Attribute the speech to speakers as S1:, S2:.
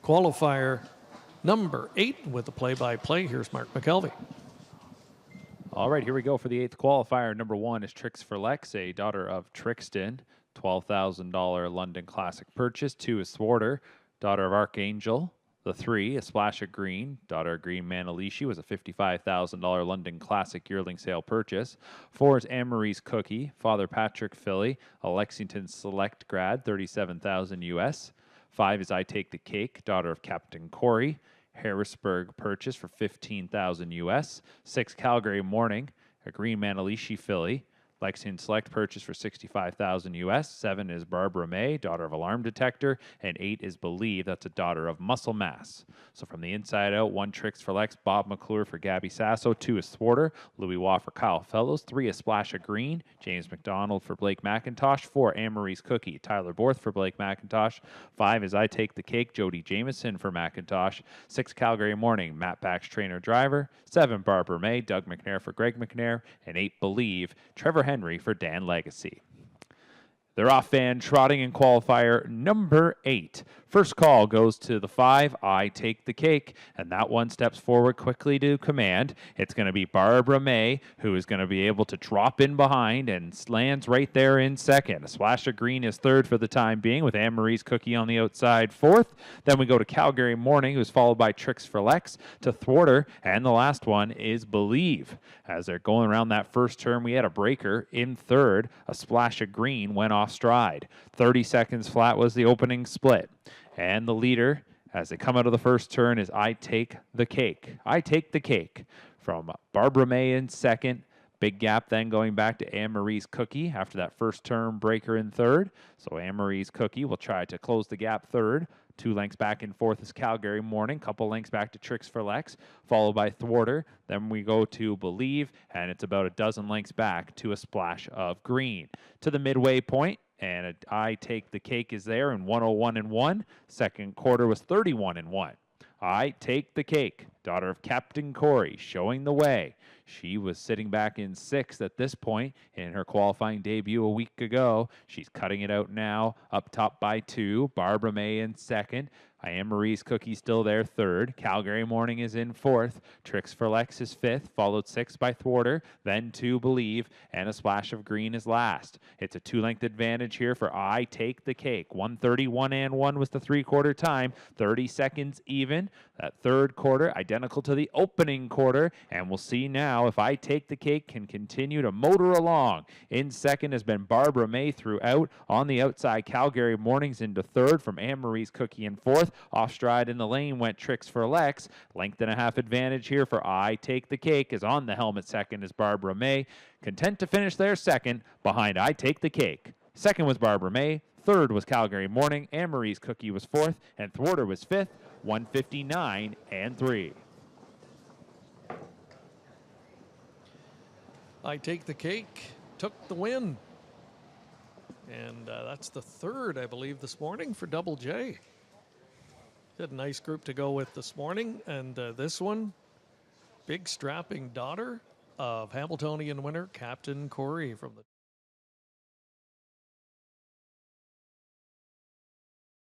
S1: Qualifier number 8 with the play-by-play. Here's Mark McKelvey.
S2: All right, here we go for the 8th qualifier. Number 1 is Tricks for Lex, a daughter of Trixton, $12,000 London Classic purchase. 2 is Thwarter, daughter of Archangel. The 3, A Splash of Green, daughter of Green Manalishi, was a $55,000 London Classic yearling sale purchase. 4 is Anne-Marie's Cookie, Father Patrick Philly, a Lexington Select grad, $37,000 US. 5 is I Take the Cake, daughter of Captain Corey, Harrisburg purchase for $15,000 US. 6 Calgary Morning, a Green Manalishi filly, Lexington Select purchase for $65,000 US. 7 is Barbara May, daughter of Alarm Detector, and 8 is Believe, that's a daughter of Muscle Mass. So from the inside out, 1 Tricks for Lex, Bob McClure for Gabby Sasso. 2 is Thwarter, Louis Waugh for Kyle Fellows. 3 is Splash of Green, James McDonald for Blake McIntosh. 4 Anne-Marie's Cookie, Tyler Borth for Blake McIntosh. 5 is I Take the Cake, Jody Jameson for McIntosh. 6 Calgary Morning, Matt Bax trainer driver. 7 Barbara May, Doug McNair for Greg McNair. And 8 Believe, Trevor Henry for Dan Legacy. They're off fan trotting in qualifier number 8. First call goes to the 5, I Take the Cake, and that one steps forward quickly to command. It's going to be Barbara May, who is going to be able to drop in behind and lands right there in second. A Splash of Green is third for the time being, with Anne-Marie's Cookie on the outside fourth. Then we go to Calgary Morning, who's followed by Tricks for Lex, to Thwarter, and the last one is Believe. As they're going around that first turn, we had a breaker in third. A Splash of Green went off stride. 30 seconds flat was the opening split. And the leader, as they come out of the first turn, is I Take the Cake. I Take the Cake from Barbara May in second. Big gap then going back to Anne-Marie's Cookie after that first turn breaker in third. So Anne-Marie's Cookie will try to close the gap third. 2 lengths back and forth is Calgary Morning. Couple lengths back to Tricks for Lex, followed by Thwarter. Then we go to Believe, and it's about a dozen lengths back to A Splash of Green. To the midway point, and I Take the Cake is there in 101-1. Second quarter was 31-1. I Take the Cake, daughter of Captain Corey, showing the way. She was sitting back in 6th at this point in her qualifying debut a week ago. She's cutting it out now, up top by 2. Barbara May in second. Anne-Marie's Cookie still there third. Calgary Morning is in 4th. Tricks for Lex is 5th, followed 6th by Thwarter, then 2 Believe, and A Splash of Green is last. It's a 2-length advantage here for I Take the Cake. 1:31-1 was the 3-quarter time. 30 seconds even. That third quarter identical to the opening quarter, and we'll see now if I Take the Cake can continue to motor along. In second has been Barbara May throughout. On the outside, Calgary Mornings into third from Anne-Marie's Cookie in 4th. Off stride in the lane went Tricks for Lex. Length and a half advantage here for I Take the Cake, is on the helmet second is Barbara May. Content to finish there second behind I Take the Cake. Second was Barbara May. Third was Calgary Morning. Anne-Marie's Cookie was 4th, and Thwarter was 5th. 1:59-3.
S1: I Take the Cake took the win. And that's the third, I believe, this morning for Double J. Had a nice group to go with this morning. And this one, big strapping daughter of Hamiltonian winner Captain Corey from the